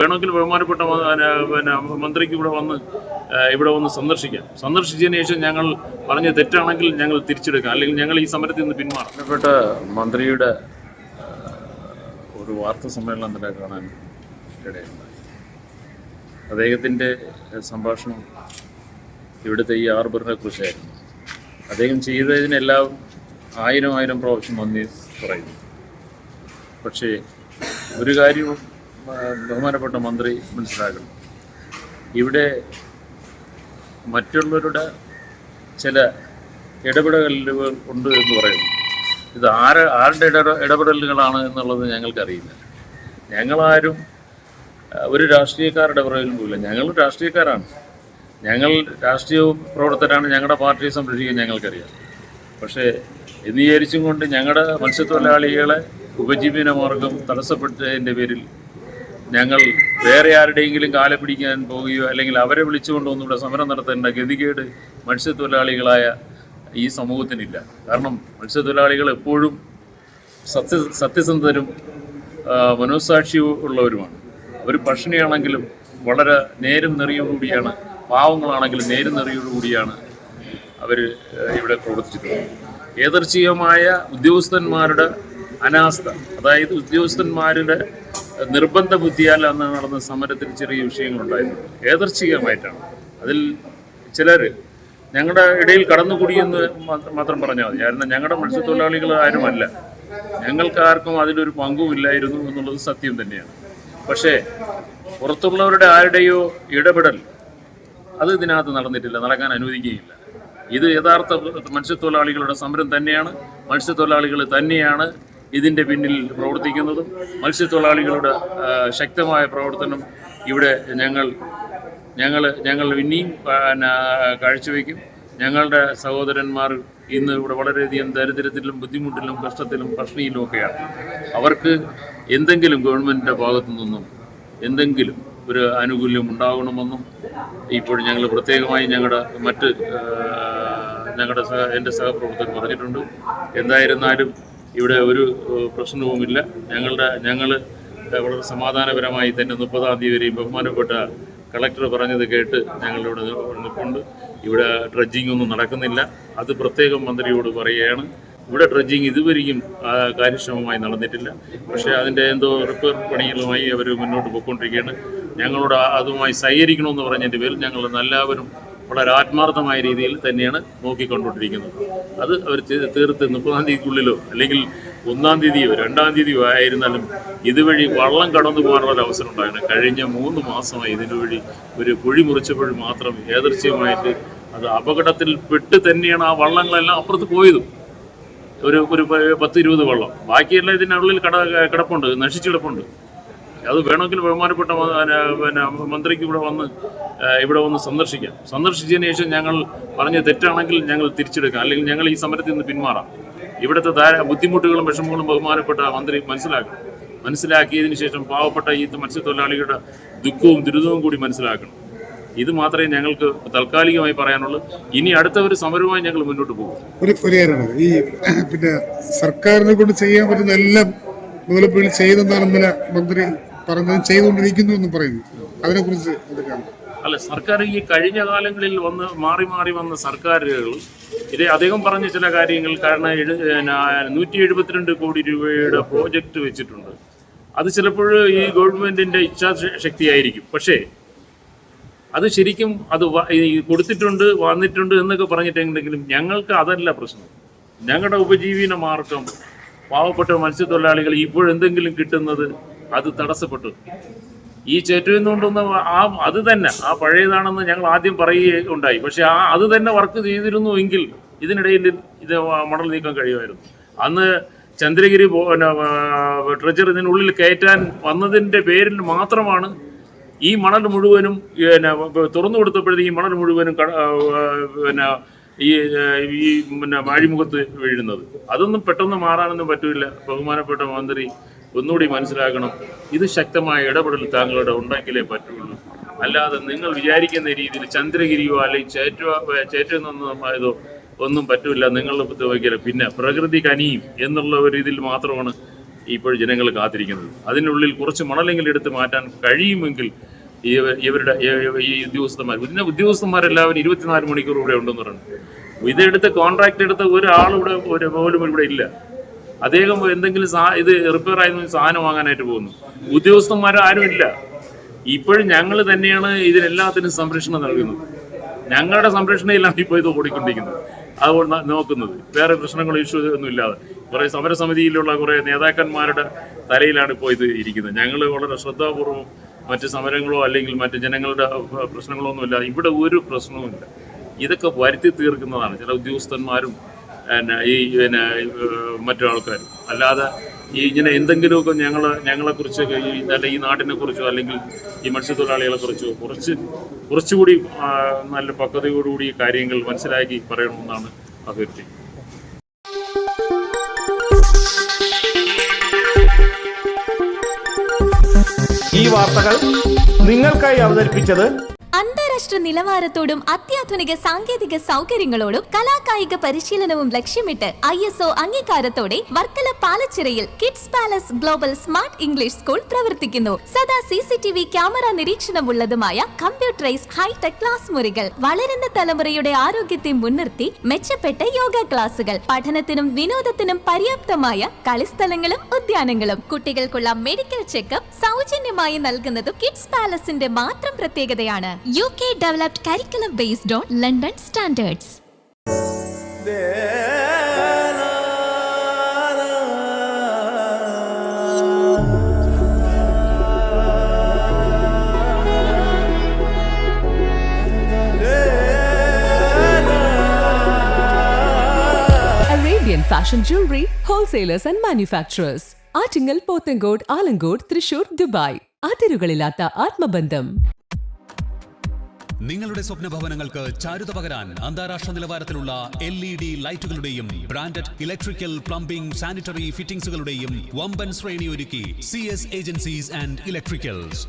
വേണമെങ്കിൽ ബഹുമാനപ്പെട്ട മന്ത്രിക്ക് ഇവിടെ വന്ന് സന്ദർശിച്ചതിന് ശേഷം ഞങ്ങൾ പറഞ്ഞ തെറ്റാണെങ്കിൽ ഞങ്ങൾ തിരിച്ചെടുക്കാം, അല്ലെങ്കിൽ ഞങ്ങൾ ഈ സമരത്തിൽ നിന്ന് പിന്മാറാം. ബഹുമാനപ്പെട്ട മന്ത്രിയുടെ ഒരു വാർത്താ സമ്മേളനം തന്നെ കാണാൻ ഇടയുണ്ടായി. അദ്ദേഹത്തിൻ്റെ സംഭാഷണം ഇവിടുത്തെ ഈ ഹാർബറിനെ കുറിച്ചായിരുന്നു. അദ്ദേഹം ചെയ്തതിനെല്ലാം ആയിരം പ്രാവശ്യം നന്ദി പറയുന്നു. പക്ഷേ ഒരു കാര്യവും ബഹുമാനപ്പെട്ട മന്ത്രി മനസ്സിലാക്കണം, ഇവിടെ മറ്റുള്ളവരുടെ ചില ഇടപെടലുകൾ ഉണ്ട് എന്ന് പറയുന്നു. ഇത് ആരുടെ ഇടപെടലുകളാണ് എന്നുള്ളത് ഞങ്ങൾക്കറിയില്ല. ഞങ്ങളാരും ഒരു രാഷ്ട്രീയക്കാരുടെ പുറകിലും പോയില്ല. ഞങ്ങൾ രാഷ്ട്രീയക്കാരാണ്, ഞങ്ങൾ രാഷ്ട്രീയ പ്രവർത്തകരാണ്, ഞങ്ങളുടെ പാർട്ടിയെ സംരക്ഷിക്കാൻ ഞങ്ങൾക്കറിയാം. പക്ഷേ എന്ന് വിചാരിച്ചും കൊണ്ട് ഞങ്ങളുടെ മത്സ്യത്തൊഴിലാളികളെ ഉപജീവന മാർഗം തടസ്സപ്പെട്ടതിൻ്റെ പേരിൽ ഞങ്ങൾ വേറെ ആരുടെയെങ്കിലും കാലെ പിടിക്കാൻ പോവുകയോ അല്ലെങ്കിൽ അവരെ വിളിച്ചുകൊണ്ടൊന്നും ഇവിടെ സമരം നടത്തേണ്ട ഗതികേട് മത്സ്യത്തൊഴിലാളികളായ ഈ സമൂഹത്തിനില്ല. കാരണം മത്സ്യത്തൊഴിലാളികൾ എപ്പോഴും സത്യസന്ധരും മനോസാക്ഷിയും ഉള്ളവരുമാണ്. അവർ പട്ടിണിയാണെങ്കിലും വളരെ നേരും നെറിയോടുകൂടിയാണ്, പാവങ്ങളാണെങ്കിലും നേരും നെറിയോടുകൂടിയാണ് അവർ ഇവിടെ പ്രവർത്തിച്ചിട്ടുള്ളത്. യാദൃച്ഛികമായ ഉദ്യോഗസ്ഥന്മാരുടെ അനാസ്ഥ, അതായത് ഉദ്യോഗസ്ഥന്മാരുടെ നിർബന്ധ ബുദ്ധിയാൽ അന്ന് നടന്ന സമരത്തിൽ ചെറിയ വിഷയങ്ങളുണ്ടായിരുന്നു. യാദൃച്ഛികമായിട്ടാണ്. അതിൽ ചിലർ ഞങ്ങളുടെ ഇടയിൽ കടന്നുകൂടിയെന്ന് മാത്രം പറഞ്ഞാൽ മതി. കാരണം ഞങ്ങളുടെ മത്സ്യത്തൊഴിലാളികൾ ആരുമല്ല, ഞങ്ങൾക്കാർക്കും അതിലൊരു പങ്കുമില്ലായിരുന്നു എന്നുള്ളത് സത്യം തന്നെയാണ്. പക്ഷേ പുറത്തുള്ളവരുടെ ആരുടെയോ ഇടപെടൽ അത് ഇതിനകത്ത് നടന്നിട്ടില്ല, നടക്കാൻ അനുവദിക്കുകയില്ല. ഇത് യഥാർത്ഥ മത്സ്യത്തൊഴിലാളികളുടെ സമരം തന്നെയാണ്. മത്സ്യത്തൊഴിലാളികൾ തന്നെയാണ് ഇതിൻ്റെ പിന്നിൽ പ്രവർത്തിക്കുന്നതും. മത്സ്യത്തൊഴിലാളികളുടെ ശക്തമായ പ്രവർത്തനം ഇവിടെ ഞങ്ങൾ ഇനിയും കാഴ്ചവെക്കും. ഞങ്ങളുടെ സഹോദരന്മാർ ഇന്ന് ഇവിടെ വളരെയധികം ദരിദ്രത്തിലും ബുദ്ധിമുട്ടിലും കഷ്ടത്തിലും പട്ടിണിയിലും ഒക്കെയാണ്. അവർക്ക് എന്തെങ്കിലും ഗവൺമെൻറ്റിൻ്റെ ഭാഗത്തു നിന്നും എന്തെങ്കിലും ഒരു ആനുകൂല്യം ഉണ്ടാകണമെന്നും ഇപ്പോൾ ഞങ്ങൾ പ്രത്യേകമായി എൻ്റെ സഹപ്രവർത്തകർ പറഞ്ഞിട്ടുണ്ട്. എന്തായിരുന്നാലും ഇവിടെ ഒരു പ്രശ്നവുമില്ല. ഞങ്ങൾ വളരെ സമാധാനപരമായി തന്നെ 30-ാം തീയതി വരെയും ബഹുമാനപ്പെട്ട കളക്ടർ പറഞ്ഞത് കേട്ട് ഞങ്ങളിവിടെ നിൽപ്പുണ്ട്. ഇവിടെ ഡ്രഡ്ജിംഗ് ഒന്നും നടക്കുന്നില്ല. അത് പ്രത്യേകം മന്ത്രിയോട് പറയുകയാണ്. ഇവിടെ ഡ്രഡ്ജിങ് ഇതുവരെയും കാര്യക്ഷമമായി നടന്നിട്ടില്ല. പക്ഷേ അതിൻ്റെ എന്തോ റിപ്പയർ പണികളുമായി അവർ മുന്നോട്ട് പോയിക്കൊണ്ടിരിക്കുകയാണ്. ഞങ്ങളോട് അതുമായി സഹകരിക്കണമെന്ന് പറഞ്ഞതിൻ്റെ പേരിൽ ഞങ്ങൾ എല്ലാവരും വളരെ ആത്മാർത്ഥമായ രീതിയിൽ തന്നെയാണ് നോക്കിക്കൊണ്ടിരിക്കുന്നത്. അത് അവർ തീർത്ത് 30-ാം തീയതിക്കുള്ളിലോ അല്ലെങ്കിൽ 1-ാം തീയതിയോ 2-ാം തീയതിയോ ആയിരുന്നാലും ഇതുവഴി വള്ളം കടന്നു പോകാനുള്ള അവസരം ഉണ്ടായിരുന്നു. കഴിഞ്ഞ 3 മാസമായി ഇതിനുവഴി ഒരു കുഴി മുറിച്ചപ്പോൾ മാത്രം യാദൃച്ഛികമായിട്ട് അത് അപകടത്തിൽപ്പെട്ട് തന്നെയാണ് ആ വള്ളങ്ങളെല്ലാം അപ്പുറത്ത് പോയതും. ഒരു 10-20 വള്ളം, ബാക്കിയെല്ലാം ഇതിനുള്ളിൽ കിടപ്പുണ്ട്, നശിച്ചിടപ്പുണ്ട്. അത് വേണമെങ്കിൽ ബഹുമാനപ്പെട്ട മന്ത്രിക്ക് ഇവിടെ വന്ന് സന്ദർശിച്ചതിന് ശേഷം ഞങ്ങൾ പറഞ്ഞ തെറ്റാണെങ്കിൽ ഞങ്ങൾ തിരിച്ചെടുക്കാം, അല്ലെങ്കിൽ ഞങ്ങൾ ഈ സമരത്തിൽ നിന്ന് പിന്മാറാം. ഇവിടുത്തെ ബുദ്ധിമുട്ടുകളും വിഷമങ്ങളും ബഹുമാനപ്പെട്ട മന്ത്രി മനസ്സിലാക്കിയതിന് ശേഷം പാവപ്പെട്ട ഈ മത്സ്യത്തൊഴിലാളികളുടെ ദുഃഖവും ദുരിതവും കൂടി മനസ്സിലാക്കണം. ഇത് മാത്രമേ ഞങ്ങൾക്ക് താൽക്കാലികമായി പറയാനുള്ളൂ. ഇനി അടുത്ത ഒരു സമരവുമായി ഞങ്ങൾ മുന്നോട്ട് പോകും. ഈ പിന്നെ സർക്കാരിനെ കൊണ്ട് ചെയ്യാൻ പറ്റുന്ന എല്ലാം ഡെവലപ്മെന്റ് ചെയ്തെന്നാണ് ഇന്നലെ മന്ത്രി പറഞ്ഞത്, ചെയ്തുകൊണ്ടിരിക്കുന്നു എന്ന് പറയുന്നു. അതിനെക്കുറിച്ച് അല്ല, സർക്കാർ ഈ കഴിഞ്ഞ കാലങ്ങളിൽ മാറി വന്ന സർക്കാരുകൾ ഇത് അദ്ദേഹം പറഞ്ഞ ചില കാര്യങ്ങൾ, കാരണം 172 കോടി രൂപയുടെ പ്രോജക്റ്റ് വെച്ചിട്ടുണ്ട്. അത് ചിലപ്പോൾ ഈ ഗവൺമെന്റിന്റെ ഇച്ഛാശക്തിയായിരിക്കും. പക്ഷേ അത് ശരിക്കും കൊടുത്തിട്ടുണ്ട്, വന്നിട്ടുണ്ട് എന്നൊക്കെ പറഞ്ഞിട്ടുണ്ടെങ്കിലും ഞങ്ങൾക്ക് അതല്ല പ്രശ്നം. ഞങ്ങളുടെ ഉപജീവന മാർഗം പാവപ്പെട്ട മത്സ്യത്തൊഴിലാളികൾ ഇപ്പോഴെന്തെങ്കിലും കിട്ടുന്നത് അത് തടസ്സപ്പെട്ടു. ഈ ചേറ്റുവിൽ നിന്നുകൊണ്ടൊന്ന് അത് തന്നെ പഴയതാണെന്ന് ഞങ്ങൾ ആദ്യം പറയുകയുണ്ടായി. പക്ഷെ അത് തന്നെ വർക്ക് ചെയ്തിരുന്നു എങ്കിൽ ഇതിനിടയിൽ ഇത് മണൽ നീക്കാൻ കഴിയുമായിരുന്നു. അന്ന് ചന്ദ്രഗിരി ട്രെജർ ഇതിനുള്ളിൽ കയറ്റാൻ വന്നതിൻ്റെ പേരിൽ മാത്രമാണ് ഈ മണൽ മുഴുവനും തുറന്നു കൊടുത്തപ്പോഴത്തേക്ക് ഈ മണൽ മുഴുവനും ഈ വാഴിമുഖത്ത് വീഴുന്നത്. അതൊന്നും പെട്ടെന്ന് മാറാനൊന്നും പറ്റില്ല. ബഹുമാനപ്പെട്ട മന്ത്രി ഒന്നുകൂടി മനസ്സിലാക്കണം, ഇത് ശക്തമായ ഇടപെടൽ താങ്കളുടെ ഉണ്ടെങ്കിലേ പറ്റുള്ളൂ. അല്ലാതെ നിങ്ങൾ വിചാരിക്കുന്ന രീതിയിൽ ചന്ദ്രഗിരിയോ അല്ലെങ്കിൽ ചേറ്റിൽ നിന്നതോ ഒന്നും പറ്റില്ല. നിങ്ങളുടെ വയ്ക്കല പിന്നെ പ്രകൃതി കനിയും എന്നുള്ള ഒരു ഇതിൽ മാത്രമാണ് ഇപ്പോൾ ജനങ്ങൾ കാത്തിരിക്കുന്നത്. അതിനുള്ളിൽ കുറച്ച് മണലെങ്കിലും എടുത്ത് മാറ്റാൻ കഴിയുമെങ്കിൽ ഇവരുടെ ഈ ഉദ്യോഗസ്ഥന്മാരെല്ലാവരും 24 മണിക്കൂർ ഇവിടെ ഉണ്ടെന്ന് പറഞ്ഞു. ഇതെടുത്ത് കോൺട്രാക്ട് എടുത്ത ഒരാളിവിടെ പോലും ഇവിടെ ഇല്ല. അദ്ദേഹം എന്തെങ്കിലും ഇത് റിപ്പയർ ആയിരുന്ന സാധനം വാങ്ങാനായിട്ട് പോകുന്നു. ഉദ്യോഗസ്ഥന്മാരും ഇല്ല. ഇപ്പോഴും ഞങ്ങൾ തന്നെയാണ് ഇതിനെല്ലാത്തിനും സംരക്ഷണം നൽകുന്നത്. ഞങ്ങളുടെ സംരക്ഷണയിലാണ് ഇപ്പോൾ ഇത് ഓടിക്കൊണ്ടിരിക്കുന്നത്. അതുകൊണ്ട് നോക്കുന്നത് വേറെ പ്രശ്നങ്ങളോ ഇഷ്യൂ ഒന്നും ഇല്ലാതെ കുറേ സമരസമിതിയിലുള്ള കുറേ നേതാക്കന്മാരുടെ തലയിലാണ് ഇപ്പോൾ ഇത് ഇരിക്കുന്നത്. ഞങ്ങൾ വളരെ ശ്രദ്ധാപൂർവം മറ്റ് സമരങ്ങളോ അല്ലെങ്കിൽ മറ്റ് ജനങ്ങളുടെ പ്രശ്നങ്ങളോ ഒന്നുമില്ല. ഇവിടെ ഒരു പ്രശ്നവുമില്ല. ഇതൊക്കെ വരുത്തി തീർക്കുന്നതാണ് ചില ഉദ്യോഗസ്ഥന്മാരും മറ്റു ആൾക്കാരും. അല്ലാതെ ഇങ്ങനെ എന്തെങ്കിലുമൊക്കെ ഞങ്ങളെക്കുറിച്ച് ഈ നാട്ടിനെ കുറിച്ചോ അല്ലെങ്കിൽ ഈ മത്സ്യത്തൊഴിലാളികളെ കുറിച്ചോ കുറച്ചുകൂടി നല്ല പക്വതയോടുകൂടി കാര്യങ്ങൾ മനസ്സിലാക്കി പറയണമെന്നാണ് അഭ്യർത്ഥിക്കുന്നത്. ഈ വാർത്തകൾ നിങ്ങൾക്കായി അവതരിപ്പിച്ചത് അന്താരാഷ്ട്ര നിലവാരത്തോടും അത്യാധുനിക സാങ്കേതിക സൗകര്യങ്ങളോടും കലാകായിക പരിശീലനവും ലക്ഷ്യമിട്ട് ISO അംഗീകാരത്തോടെ വർക്കല പാലച്ചിറയിൽ kids palace global smart English school പ്രവർത്തിക്കുന്നു. സദാ CCTV ക്യാമറ നിരീക്ഷണമുള്ളതുമായ കമ്പ്യൂട്ടറൈസ്ഡ് ഹൈടെക് ക്ലാസ് മുറികൾ, വളരുന്ന തലമുറയുടെ ആരോഗ്യത്തെ മുൻനിർത്തി മെച്ചപ്പെട്ട യോഗ ക്ലാസുകൾ, പഠനത്തിനും വിനോദത്തിനും പര്യാപ്തമായ കളിസ്ഥലങ്ങളും ഉദ്യാനങ്ങളും, കുട്ടികൾക്കുള്ള മെഡിക്കൽ ചെക്കപ്പ് സൗജന്യമായി നൽകുന്നതും കിഡ്സ് പാലസിന്റെ മാത്രം പ്രത്യേകതയാണ്. UK developed curriculum based on London standards. Arabian Fashion Jewelry Wholesalers and Manufacturers. Attingal, Pothencode, Alamcode, Thrissur, Dubai. അതിരുകളില്ലാത്ത ആത്മബന്ധം. നിങ്ങളുടെ സ്വപ്ന ഭവനങ്ങൾക്ക് ചാരുത പകരാൻ അന്താരാഷ്ട്ര നിലവാരത്തിലുള്ള LED ലൈറ്റുകളുടെയും ബ്രാൻഡഡ് ഇലക്ട്രിക്കൽ, പ്ലംബിംഗ്, സാനിറ്ററി ഫിറ്റിംഗ്സുകളുടെയും വമ്പൻ ശ്രേണി ഒരുക്കി CS ഏജൻസീസ് ആൻഡ് ഇലക്ട്രിക്കൽസ്.